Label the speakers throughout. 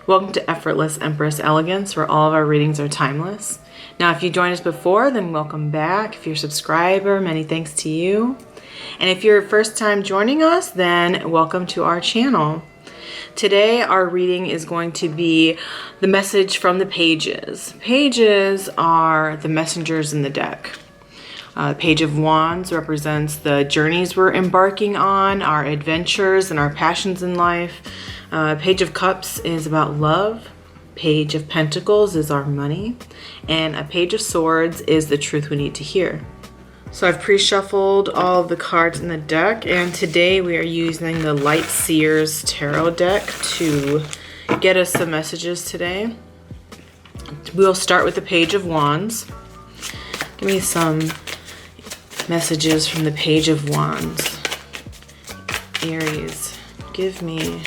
Speaker 1: Welcome to Effortless Empress Elegance, where all of our readings are timeless. Now, if you joined us before, then welcome back. If you're a subscriber, many thanks to you. And if you're first time joining us, then welcome to our channel. Today, our reading is going to be the message from the pages. Pages are the messengers in the deck. Page of Wands represents the journeys we're embarking on, our adventures and our passions in life. Page of Cups is about love. Page of Pentacles is our money. And a Page of Swords is the truth we need to hear. So I've pre-shuffled all of the cards in the deck, and today we are using the Light Seers Tarot deck to get us some messages today. We'll start with the Page of Wands. Give me some messages from the Page of Wands. Aries, give me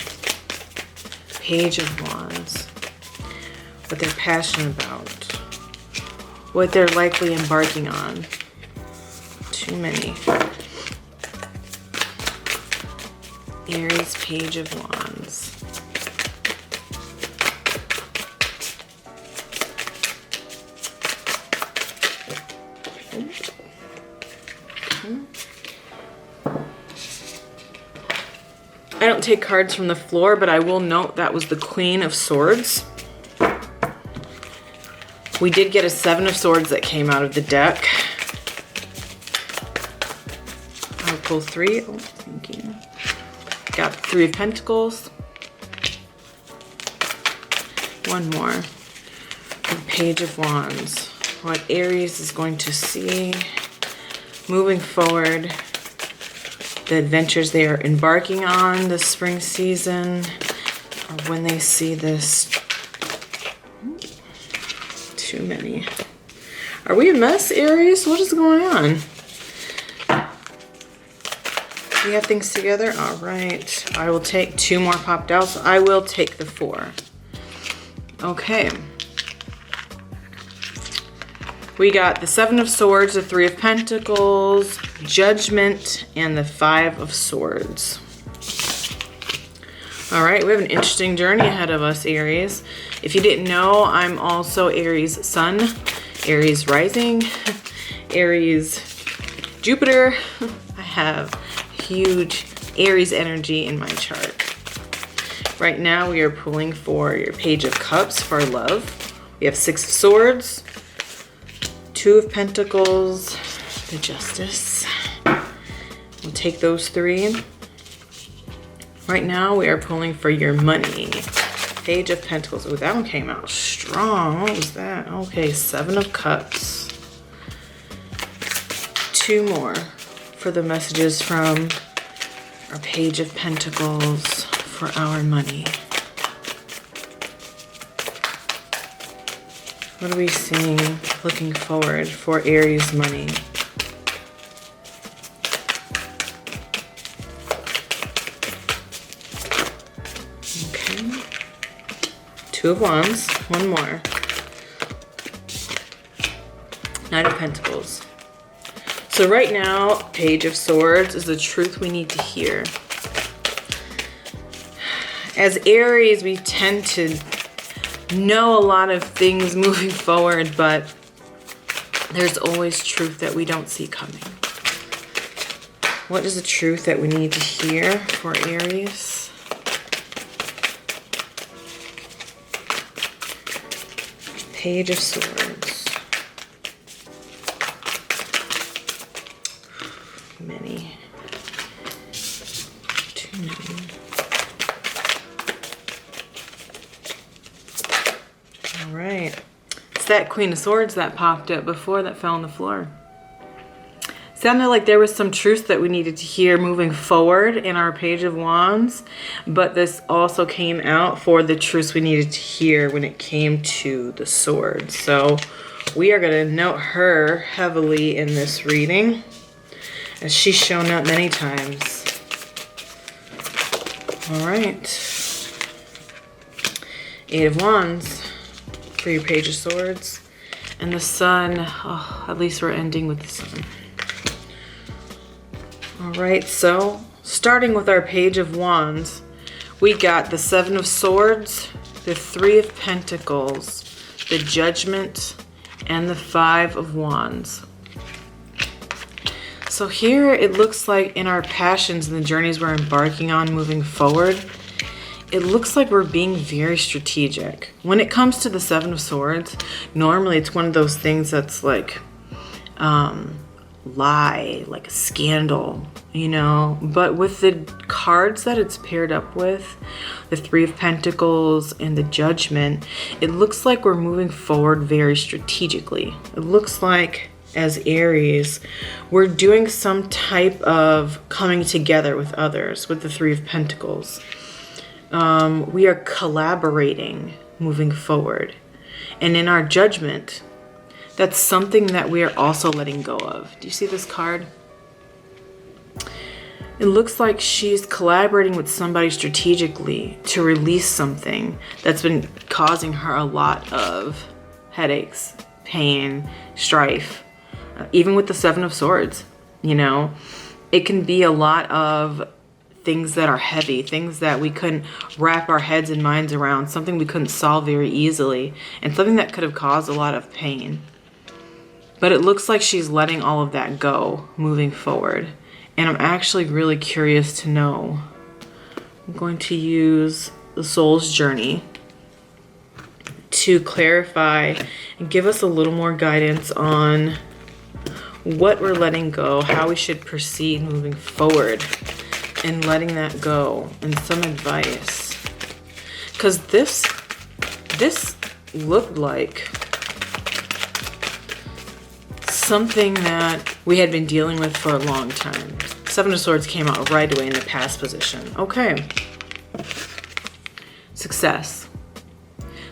Speaker 1: Page of Wands. What they're passionate about. What they're likely embarking on. Too many. Aries, Page of Wands. I don't take cards from the floor, but I will note that was the Queen of Swords. We did get a Seven of Swords that came out of the deck. I'll pull three. Oh, thank you. Got the Three of Pentacles. One more. The Page of Wands. What Aries is going to see moving forward. The adventures they are embarking on this spring season, or when they see this. Too many. Are we a mess, Aries? What is going on? We have things together? All right. I will take two more popped out, so I will take the four. Okay. We got the Seven of Swords, the Three of Pentacles, Judgment, and the Five of Swords. All right, we have an interesting journey ahead of us, Aries. If you didn't know, I'm also Aries Sun, Aries Rising, Aries Jupiter. I have huge Aries energy in my chart. Right now, we are pulling for your Page of Cups for love. We have Six of Swords, Two of Pentacles, the Justice. We'll take those three. Right now, we are pulling for your money. Page of Pentacles. Oh, that one came out strong. What was that? Okay, Seven of Cups. Two more for the messages from our Page of Pentacles for our money. What are we seeing looking forward for Aries money? Okay. Two of Wands, one more. Knight of Pentacles. So right now, Page of Swords is the truth we need to hear. As Aries, we tend to know a lot of things moving forward, but there's always truth that we don't see coming. What is the truth that we need to hear for Aries? Page of Swords. Many. Too many. All right. It's that Queen of Swords that popped up before that fell on the floor. Sounded like there was some truth that we needed to hear moving forward in our Page of Wands, but this also came out for the truths we needed to hear when it came to the swords. So we are going to note her heavily in this reading, as she's shown up many times. All right. Eight of Wands for your Page of Swords. And the Sun. Oh, at least we're ending with the Sun. All right, so starting with our Page of Wands, we got the Seven of Swords, the Three of Pentacles, the Judgment, and the Five of Wands. So here it looks like in our passions and the journeys we're embarking on moving forward, it looks like we're being very strategic. When it comes to the Seven of Swords, normally it's one of those things that's like lie, like a scandal, you know. But with the cards that it's paired up with, the Three of Pentacles and the Judgment, it looks like we're moving forward very strategically. It looks like as Aries, we're doing some type of coming together with others with the Three of Pentacles. We are collaborating moving forward. And in our Judgment, that's something that we are also letting go of. Do you see this card? It looks like she's collaborating with somebody strategically to release something that's been causing her a lot of headaches, pain, strife. Even with the Seven of Swords, you know, it can be a lot of things that are heavy, things that we couldn't wrap our heads and minds around, something we couldn't solve very easily, and something that could have caused a lot of pain. But it looks like she's letting all of that go moving forward. And I'm actually really curious to know. I'm going to use the Soul's Journey to clarify and give us a little more guidance on what we're letting go, how we should proceed moving forward and letting that go, and some advice. Because this looked like something that we had been dealing with for a long time. Seven of Swords came out right away in the past position. Okay. Success.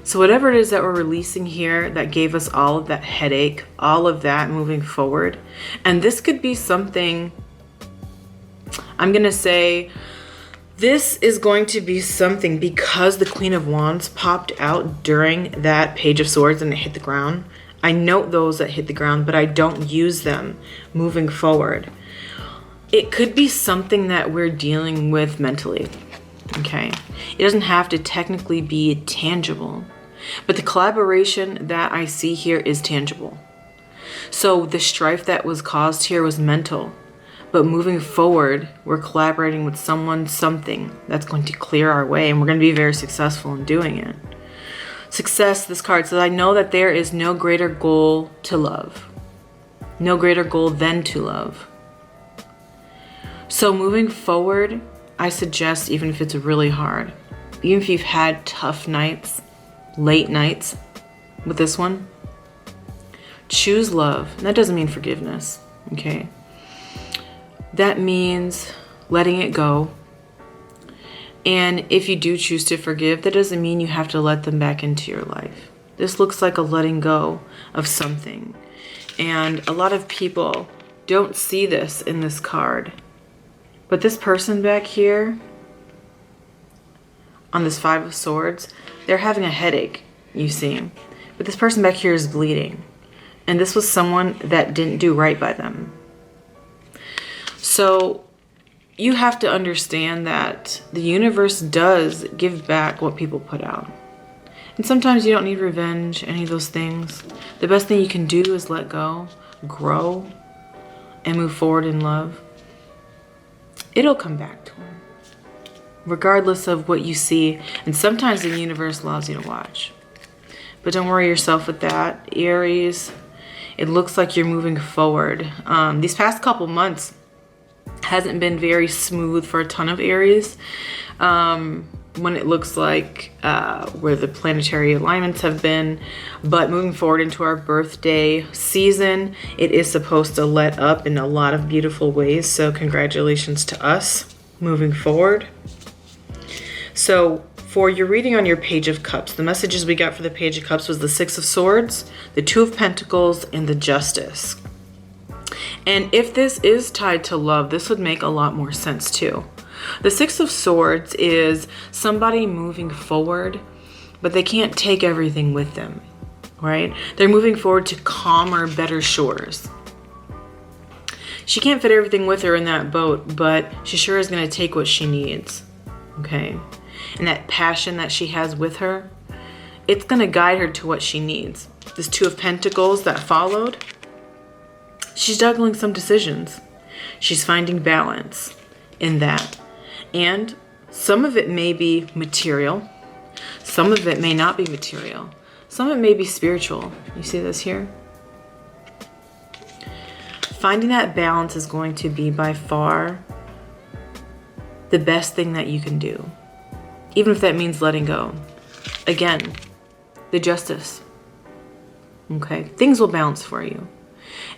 Speaker 1: So whatever it is that we're releasing here that gave us all of that headache, all of that moving forward. And this could be something, I'm going to say, this is going to be something because the Queen of Wands popped out during that Page of Swords and it hit the ground. I note those that hit the ground, but I don't use them moving forward. It could be something that we're dealing with mentally, okay? It doesn't have to technically be tangible, but the collaboration that I see here is tangible. So the strife that was caused here was mental, but moving forward, we're collaborating with someone, something that's going to clear our way, and we're going to be very successful in doing it. Success, this card says, I know that there is no greater goal to love. No greater goal than to love. So moving forward, I suggest, even if it's really hard, even if you've had tough nights, late nights with this one, choose love. And that doesn't mean forgiveness, okay? That means letting it go. And if you do choose to forgive, that doesn't mean you have to let them back into your life. This looks like a letting go of something. And a lot of people don't see this in this card. But this person back here, on this Five of Swords, they're having a headache, you see. But this person back here is bleeding. And this was someone that didn't do right by them. So you have to understand that the universe does give back what people put out. And sometimes you don't need revenge, any of those things. The best thing you can do is let go, grow, and move forward in love. It'll come back to him, regardless of what you see. And sometimes the universe allows you to watch. But don't worry yourself with that, Aries. It looks like you're moving forward. These past couple months hasn't been very smooth for a ton of Aries. When it looks like where the planetary alignments have been. But moving forward into our birthday season, it is supposed to let up in a lot of beautiful ways. So congratulations to us moving forward. So for your reading on your Page of Cups, the messages we got for the Page of Cups was the Six of Swords, the Two of Pentacles, and the Justice. And if this is tied to love, this would make a lot more sense too. The Six of Swords is somebody moving forward, but they can't take everything with them, right? They're moving forward to calmer, better shores. She can't fit everything with her in that boat, but she sure is going to take what she needs, okay? And that passion that she has with her, it's going to guide her to what she needs. This Two of Pentacles that followed, she's juggling some decisions. She's finding balance in that. And some of it may be material. Some of it may not be material. Some of it may be spiritual. You see this here? Finding that balance is going to be by far the best thing that you can do. Even if that means letting go. Again, the justice. Okay? Things will balance for you.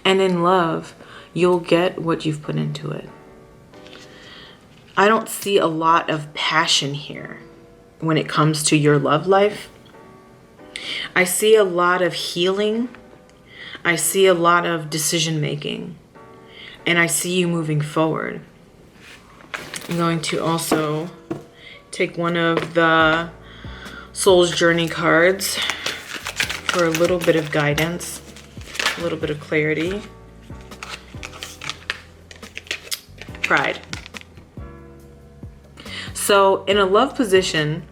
Speaker 1: And in love, you'll get what you've put into it. I don't see a lot of passion here when it comes to your love life. I see a lot of healing. I see a lot of decision making. And I see you moving forward. I'm going to also take one of the Soul's Journey cards for a little bit of guidance, a little bit of clarity. Pride. So in a love position,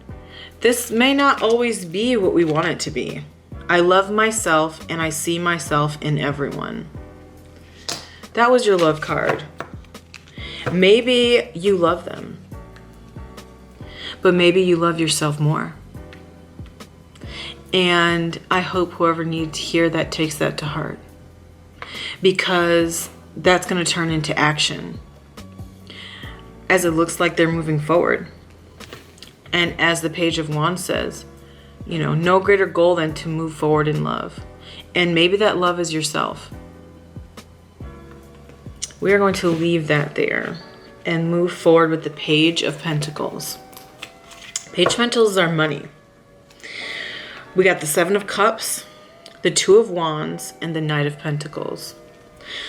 Speaker 1: this may not always be what we want it to be. I love myself and I see myself in everyone. That was your love card. Maybe you love them, but maybe you love yourself more. And I hope whoever needs to hear that takes that to heart, because that's going to turn into action as it looks like they're moving forward. And as the Page of Wands says, you know, no greater goal than to move forward in love. And maybe that love is yourself. We are going to leave that there and move forward with the Page of Pentacles. Page of Pentacles is our money. We got the Seven of Cups, the Two of Wands, and the Knight of Pentacles.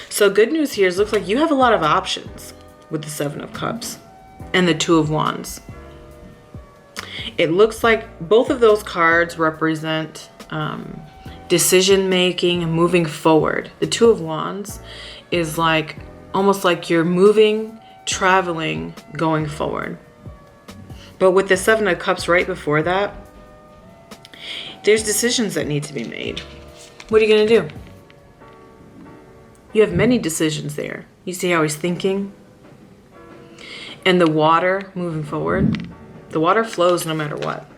Speaker 1: So good news here is it looks like you have a lot of options with the Seven of Cups and the Two of Wands. It looks like both of those cards represent decision making and moving forward. The Two of Wands is like almost like you're moving, traveling, going forward. But with the Seven of Cups right before that, there's decisions that need to be made. What are you going to do? You have many decisions there. You see how he's thinking? And the water moving forward. The water flows no matter what.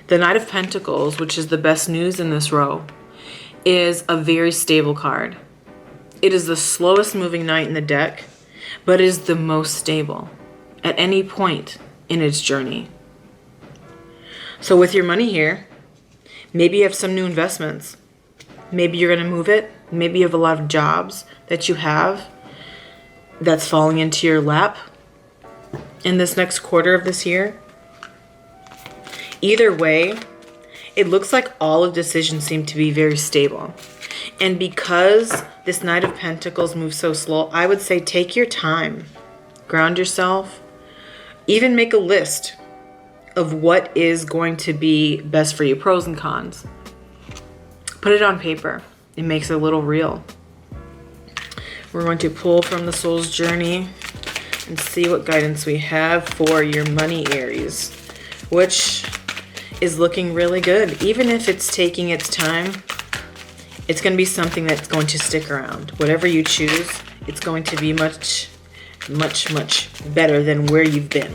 Speaker 1: The Knight of Pentacles, which is the best news in this row, is a very stable card. It is the slowest moving knight in the deck, but is the most stable at any point in its journey. So with your money here, maybe you have some new investments. Maybe you're going to move it. Maybe you have a lot of jobs that you have that's falling into your lap in this next quarter of this year. Either way, it looks like all of decisions seem to be very stable. And because this Knight of Pentacles moves so slow, I would say take your time. Ground yourself. Even make a list of what is going to be best for you, pros and cons. Put it on paper. It makes it a little real. We're going to pull from the Soul's Journey and see what guidance we have for your money, Aries, which is looking really good. Even if it's taking its time, it's going to be something that's going to stick around. Whatever you choose, it's going to be much, much, much better than where you've been.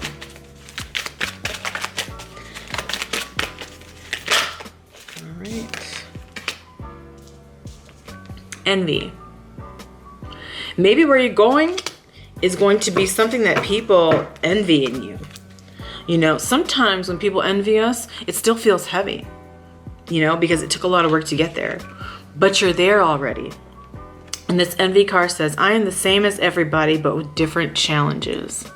Speaker 1: All right. Envy. Maybe where you're going is going to be something that people envy in you. You know, sometimes when people envy us, it still feels heavy, you know, because it took a lot of work to get there. But you're there already. And this envy card says, I am the same as everybody, but with different challenges.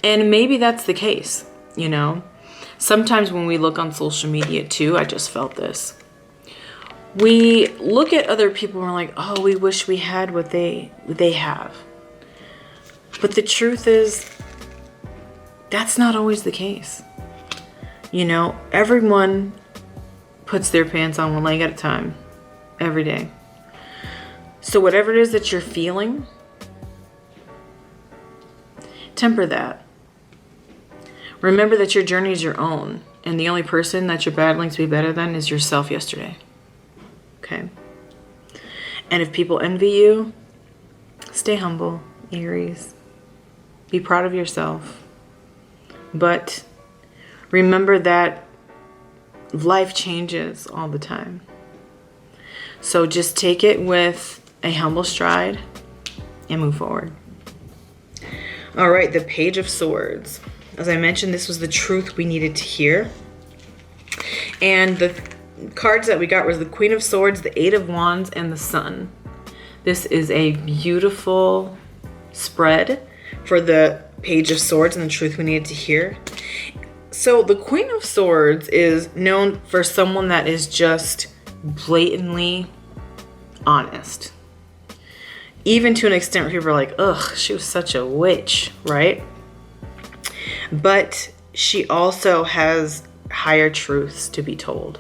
Speaker 1: And maybe that's the case, you know. Sometimes when we look on social media too, I just felt this. We look at other people and we're like, oh, we wish we had what they have. But the truth is, that's not always the case. You know, everyone puts their pants on one leg at a time, every day. So whatever it is that you're feeling, temper that. Remember that your journey is your own, And the only person that you're battling to be better than is yourself yesterday. Okay? And if people envy you, stay humble, Aries. Be proud of yourself. But remember that life changes all the time. So just take it with a humble stride and move forward. All right, the Page of Swords. As I mentioned, this was the truth we needed to hear. And the cards that we got was the Queen of Swords, the Eight of Wands, and the Sun. This is a beautiful spread for the Page of Swords and the truth we needed to hear. So the Queen of Swords is known for someone that is just blatantly honest. Even to an extent where people are like, ugh, she was such a witch, right? But she also has higher truths to be told.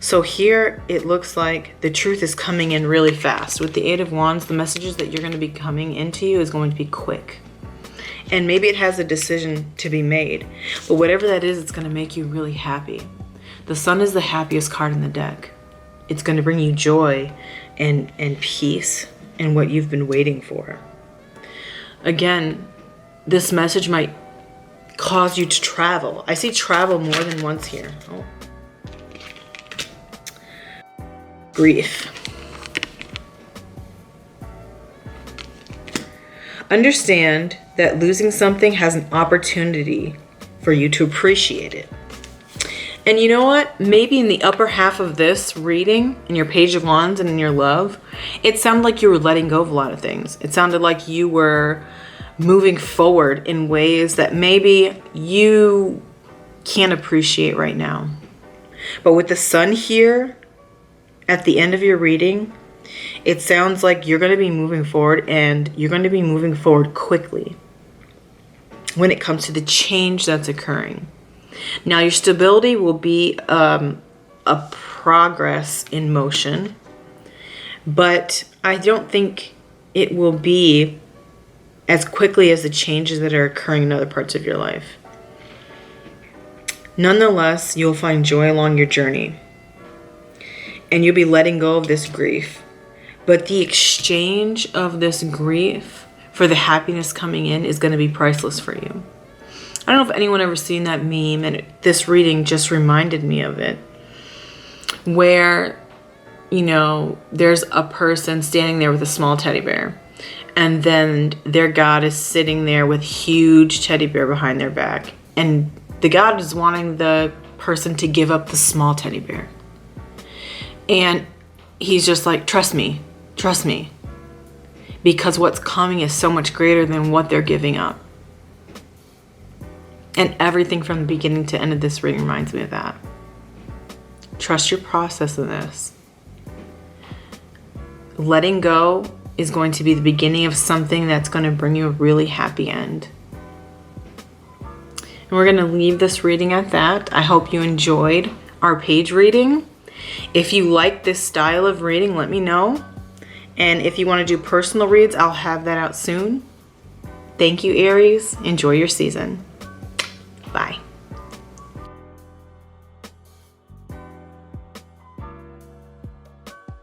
Speaker 1: So here it looks like the truth is coming in really fast. With the Eight of Wands, the messages that you're going to be coming into you is going to be quick. And maybe it has a decision to be made. But whatever that is, it's going to make you really happy. The Sun is the happiest card in the deck. It's going to bring you joy and peace and what you've been waiting for. Again, this message might cause you to travel. I see travel more than once here. Oh. Grief. Understand that losing something has an opportunity for you to appreciate it. And you know what? Maybe in the upper half of this reading, in your Page of Wands and in your love, it sounded like you were letting go of a lot of things. It sounded like you were moving forward in ways that maybe you can't appreciate right now. But with the Sun here at the end of your reading, it sounds like you're going to be moving forward, and you're going to be moving forward quickly when it comes to the change that's occurring. Now, your stability will be a progress in motion, but I don't think it will be as quickly as the changes that are occurring in other parts of your life. Nonetheless, you'll find joy along your journey, and you'll be letting go of this grief. But the exchange of this grief for the happiness coming in is going to be priceless for you. I don't know if anyone ever seen that meme, and this reading just reminded me of it, where, you know, there's a person standing there with a small teddy bear, and then their god is sitting there with huge teddy bear behind their back, and the god is wanting the person to give up the small teddy bear. And he's just like, trust me, because what's coming is so much greater than what they're giving up. And everything from the beginning to end of this reading reminds me of that. Trust your process in this. Letting go is going to be the beginning of something that's going to bring you a really happy end. And we're going to leave this reading at that. I hope you enjoyed our page reading. If you like this style of reading, let me know. And if you want to do personal reads, I'll have that out soon. Thank you, Aries. Enjoy your season. Bye.